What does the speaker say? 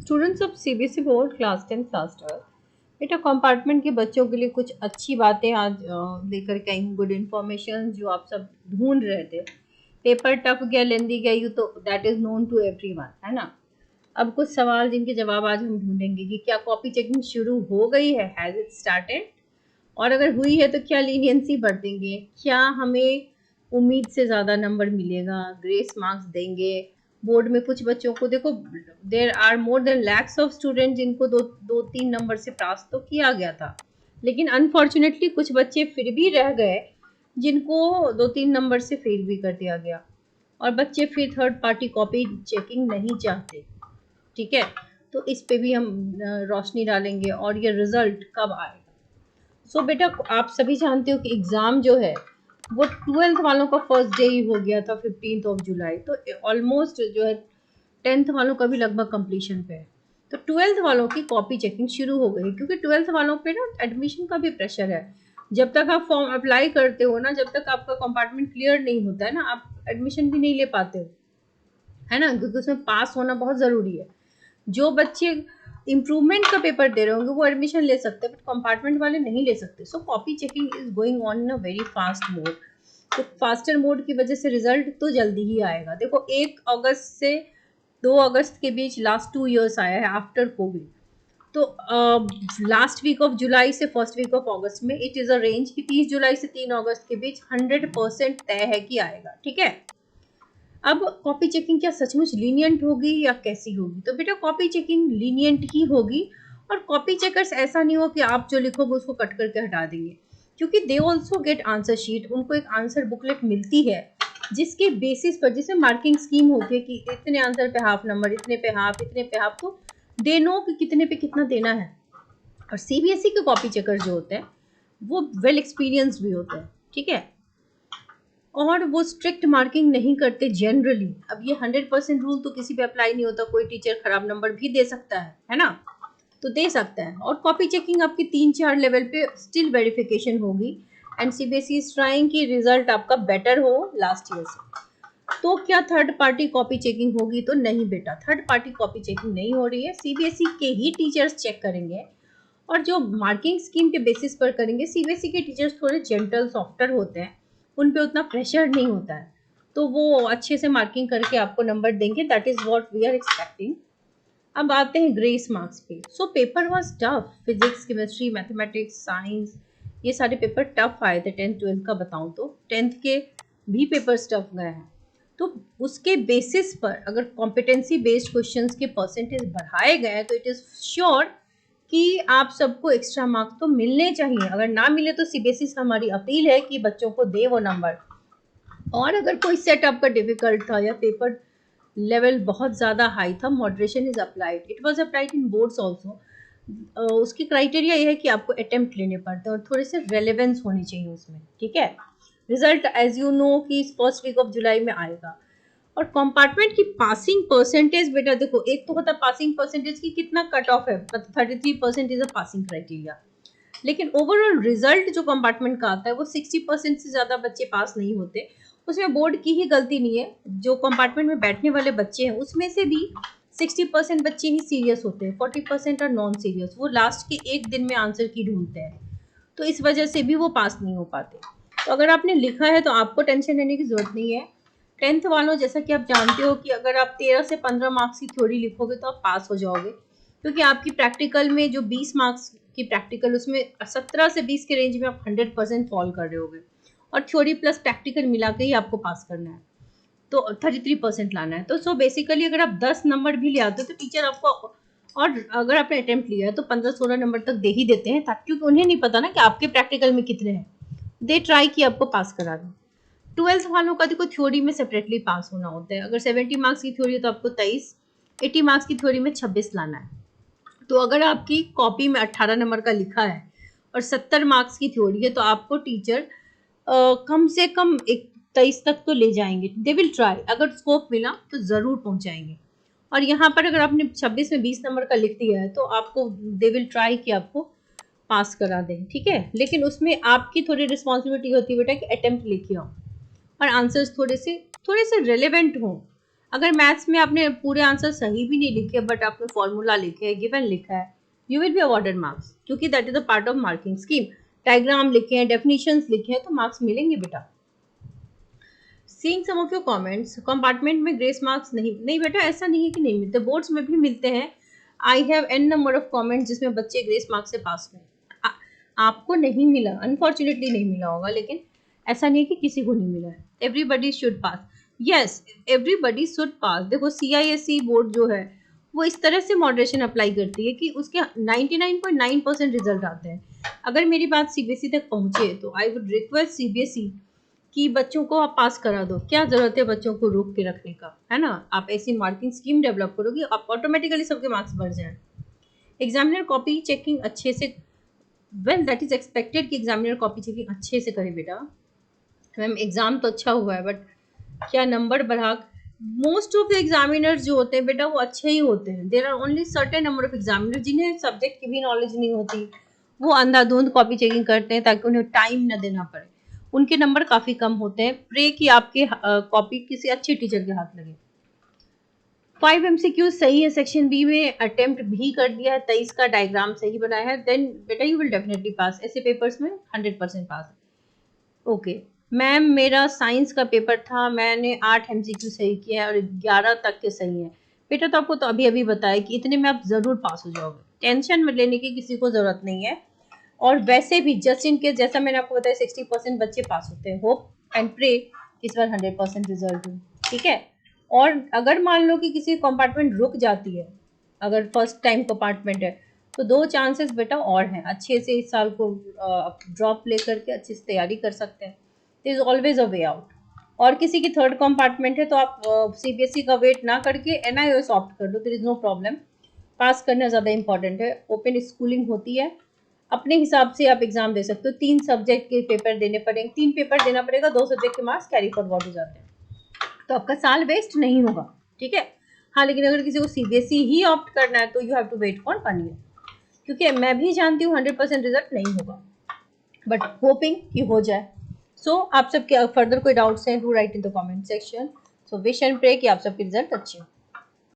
Students of CBSE board class 10 class 12 बेटा compartment के बच्चों के लिए कुछ अच्छी बातें आज लेकर के आई हूँ। गुड इन्फॉर्मेशन जो आप सब ढूंढ रहे थे। पेपर टफ गया, लेंदी गया, यू तो that is known to everyone, है ना। अब कुछ सवाल जिनके जवाब आज हम ढूंढेंगे कि क्या कॉपी चेकिंग शुरू हो गई है, हैज इट स्टार्टेड, और अगर हुई है तो क्या लीनियंसी बरतेंगे, क्या हमें उम्मीद से ज़्यादा नंबर मिलेगा, ग्रेस मार्क्स देंगे। बोर्ड में कुछ बच्चों को देखो, there are more than lakhs of student जिनको दो तीन नंबर से पास तो किया गया था, लेकिन अनफॉर्चुनेटली कुछ बच्चे फिर भी रह गए जिनको 2-3 नंबर से फेल भी कर दिया गया, और बच्चे फिर थर्ड पार्टी कॉपी चेकिंग नहीं चाहते। ठीक है, तो इस पे भी हम रोशनी डालेंगे और ये रिजल्ट कब आएगा। सो बेटा आप सभी जानते हो कि एग्ज़ाम जो है वो 12th वालों का फर्स्ट डे ही हो गया था 15 जुलाई, तो ऑलमोस्ट जो है 10th वालों का भी लगभग कंप्लीशन पे है। तो 12th वालों की कॉपी चेकिंग शुरू हो गई, क्योंकि 12th वालों पे ना एडमिशन का भी प्रेशर है। जब तक आप फॉर्म अप्लाई करते हो ना, जब तक आपका कंपार्टमेंट क्लियर नहीं होता है ना, आप एडमिशन भी नहीं ले पाते हो, है ना, क्योंकि उसमें पास होना बहुत ज़रूरी है। जो बच्चे इम्प्रूवमेंट का पेपर दे रहे होंगे वो एडमिशन ले सकते हैं, बट कंपार्टमेंट वाले नहीं ले सकते। सो copy checking is going on in a very fast mode. तो फास्टर मोड की वजह से रिजल्ट तो जल्दी ही आएगा। देखो 1 अगस्त से 2 अगस्त के बीच लास्ट 2 इयर्स आया है आफ्टर कोविड। तो लास्ट वीक ऑफ जुलाई से फर्स्ट वीक ऑफ अगस्त में इट इज़ अ रेंज कि 30 जुलाई से 3 अगस्त के बीच 100% तय है कि आएगा। ठीक है, अब कॉपी चेकिंग क्या सचमुच लीनियंट होगी या कैसी होगी? तो बेटा कॉपी चेकिंग लीनियंट ही होगी, और कॉपी चेकर्स ऐसा नहीं हो कि आप जो लिखोगे उसको कट करके हटा देंगे, क्योंकि they also get answer sheet. उनको एक आंसर बुकलेट मिलती है जिसके बेसिस पर, जिसमें मार्किंग स्कीम होती है कि इतने आंसर पे हाफ नंबर, इतने पे हाफ, इतने पे हाफ, तो दे नो कि कितने पे कितना देना है। और सीबीएसई के कॉपी चेकर जो होते हैं वो वेल एक्सपीरियंस भी होते हैं। ठीक है, और वो स्ट्रिक्ट मार्किंग नहीं करते जनरली। अब ये 100% रूल तो किसी पे अप्लाई नहीं होता, कोई टीचर खराब नंबर भी दे सकता है ना, तो दे सकता है। और कॉपी चेकिंग आपकी 3-4 लेवल पे स्टिल वेरिफिकेशन होगी, एंड सीबीएसई इज ट्राइंग की रिजल्ट आपका बेटर हो लास्ट ईयर से। तो क्या थर्ड पार्टी कॉपी चेकिंग होगी? तो नहीं बेटा, थर्ड पार्टी कॉपी चेकिंग नहीं हो रही है। सीबीएसई के ही टीचर्स चेक करेंगे, और जो मार्किंग स्कीम के बेसिस पर करेंगे। सीबीएसई के टीचर्स थोड़े जेंटल सॉफ्टर होते हैं, उन पे उतना प्रेशर नहीं होता है, तो वो अच्छे से मार्किंग करके आपको नंबर देंगे। That is what we are expecting. अब आते हैं ग्रेस मार्क्स पे। So paper was tough, physics, chemistry, mathematics, science, ये सारे पेपर टफ आए थे 10th 12th का बताऊं तो। 10th के भी पेपर्स टफ गए हैं, तो उसके बेसिस पर अगर कॉम्पिटेंसी बेस्ड क्वेश्चंस के परसेंटेज बढ़ाए गए तो इट इज़ श्योर कि आप सबको एक्स्ट्रा मार्क्स तो मिलने चाहिए। अगर ना मिले तो सीबीएसई से हमारी अपील है कि बच्चों को दे वो नंबर। और अगर कोई सेट आपका डिफिकल्ट था या पेपर लेवल बहुत ज़्यादा हाई था, moderation is applied, it was applied in boards also. उसकी क्राइटेरिया ये है कि आपको अटेम्प्ट लेने पड़ते हैं और थोड़े से रेलेवेंस होनी चाहिए उसमें। ठीक है, रिजल्ट एज यू नो कि फर्स्ट वीक ऑफ जुलाई में आएगा। और कंपार्टमेंट की पासिंग परसेंटेज बेटा देखो, एक तो होता है पासिंग परसेंटेज की कितना कट ऑफ है, 33% इज अ पासिंग क्राइटेरिया, लेकिन ओवरऑल रिजल्ट जो कंपार्टमेंट का आता है वो 60% से ज़्यादा बच्चे पास नहीं होते। उसमें बोर्ड की ही गलती नहीं है, जो कंपार्टमेंट में बैठने वाले बच्चे हैं उसमें से भी 60% बच्चे ही सीरियस होते हैं, 40% और नॉन सीरियस, वो लास्ट के एक दिन में आंसर की ढूंढते हैं, तो इस वजह से भी वो पास नहीं हो पाते। तो अगर आपने लिखा है तो आपको टेंशन लेने की जरूरत नहीं है। 10th वालों, जैसा कि आप जानते हो कि अगर आप 13 से 15 मार्क्स की थ्योरी लिखोगे तो आप पास हो जाओगे, क्योंकि आपकी प्रैक्टिकल में जो 20 मार्क्स की प्रैक्टिकल, उसमें 17 से 20 के रेंज में आप 100% फॉल कर रहे होगे, और थ्योरी प्लस प्रैक्टिकल मिला के ही आपको पास करना है, तो 33% लाना है। तो सो बेसिकली अगर आप 10 नंबर भी ले आते हो तो टीचर आपको, और अगर आपने अटेम्प्ट लिया है तो 15-16 नंबर तक दे ही देते हैं, ताकि क्योंकि उन्हें नहीं पता ना कि आपके प्रैक्टिकल में कितने हैं, दे ट्राई कि आपको पास करा दें। 12th वालों का देखो थ्योरी में सेपरेटली पास होना होता है। अगर 70 मार्क्स की थ्योरी है तो आपको 23, 80 मार्क्स की थ्योरी में 26 लाना है। तो अगर आपकी कॉपी में 18 नंबर का लिखा है और 70 मार्क्स की थ्योरी है तो आपको टीचर कम से कम 23 तक तो ले जाएंगे, दे विल ट्राई, अगर स्कोप मिला तो ज़रूर पहुंचाएंगे। और यहाँ पर अगर आपने 26 में 20 नंबर का लिख दिया है तो आपको दे विल ट्राई कि आपको पास करा दें। ठीक है, लेकिन उसमें आपकी थोड़ी रिस्पॉन्सिबिलिटी होती है बेटा कि अटेम्प्ट लेके आओ और आंसर्स थोड़े से रेलेवेंट हों। अगर मैथ्स में आपने पूरे आंसर सही भी नहीं लिखे बट आपने फॉर्मूला लिखे है, गिवन लिखा है, you will be awarded marks, क्योंकि that is a part of marking scheme. Diagram लिखे हैं, डेफिनेशंस लिखे हैं, तो मार्क्स मिलेंगे बेटा। Seeing some of your comments, compartment में ग्रेस मार्क्स नहीं बेटा, ऐसा नहीं है कि नहीं मिलते, बोर्ड्स में भी मिलते हैं। I have an number of comments जिसमें बच्चे ग्रेस मार्क्स से पास हुए। आपको नहीं मिला, अनफॉर्चुनेटली नहीं मिला होगा, लेकिन ऐसा नहीं है कि किसी को नहीं मिला है। Everybody should pass, yes everybody should pass. देखो CISE बोर्ड जो है वो इस तरह से मॉडरेशन अप्लाई करती है कि उसके 99.9% रिजल्ट आते हैं। अगर मेरी बात CBSE तक पहुंचे तो आई वुड रिक्वेस्ट CBSE कि बच्चों को आप पास करा दो। क्या जरूरत है बच्चों को रोक के रखने का, है ना। आप ऐसी मार्किंग स्कीम डेवलप करोगे, आप ऑटोमेटिकली सबके मार्क्स बढ़ जाए। एग्जामिनर कॉपी चेकिंग अच्छे से, वेल दैट इज एक्सपेक्टेड कि एग्जामिनर कॉपी चेकिंग अच्छे से करे बेटा। मैम एग्जाम तो अच्छा हुआ है बट क्या नंबर बढ़ा, मोस्ट ऑफ द एग्जामिनर्स जो होते हैं बेटा वो अच्छे ही होते हैं। There are only certain number of examiner जिन्हें सब्जेक्ट की भी नॉलेज नहीं होती, वो अंधाधुंध कॉपी चेकिंग करते हैं ताकि उन्हें टाइम न देना पड़े। उनके नंबर काफी कम होते हैं। प्रे कि आपके कॉपी किसी अच्छे टीचर के हाथ लगे। 5 MCQ सही है सेक्शन बी में, अटेम्प्ट भी कर दिया है, 23 का डायग्राम सही बनाया है, देन बेटा यू विल डेफिनेटली पास। ऐसे पेपर्स में 100% पास। ओके मैम मेरा साइंस का पेपर था, मैंने 8 MCQ सही किया है और 11 तक के सही है। बेटा तो आपको तो अभी अभी बताया कि इतने में आप जरूर पास हो जाओगे, टेंशन में लेने की किसी को जरूरत नहीं है। और वैसे भी जस्ट इन केस, जैसा मैंने आपको बताया 60% बच्चे पास होते हैं। होप एंड प्रे इस बार 100% रिजल्ट हो, ठीक है। और अगर मान लो कि किसी कंपार्टमेंट रुक जाती है, अगर फर्स्ट टाइम कंपार्टमेंट है, तो 2 चांसेस बेटा और हैं, अच्छे से इस साल को ड्रॉप लेकर के अच्छे से तैयारी कर सकते हैं। There is always a way out. और किसी की थर्ड कंपार्टमेंट है तो आप CBSE का वेट ना करके NIOS ऑप्ट कर दो, देयर इज नो प्रॉब्लम। पास करना ज़्यादा इंपॉर्टेंट है। ओपन स्कूलिंग होती है, अपने हिसाब से आप एग्जाम दे सकते हो। 3 सब्जेक्ट के पेपर देने पड़ेंगे, 3 पेपर देना पड़ेगा, 2 सब्जेक्ट के मार्क्स कैरी फॉरवर्ड हो जाते हैं, तो आपका साल वेस्ट नहीं होगा, ठीक है। हाँ लेकिन अगर किसी को CBSE ही ऑप्ट करना है तो you have to wait for 1 year, क्योंकि मैं भी जानती हूँ 100% रिजल्ट नहीं होगा, बट होपिंग कि हो जाए। सो आप सबके फर्दर कोई डाउट्स हैं, do write in the comment section. So wish and pray कि आप सबके रिजल्ट अच्छे हो।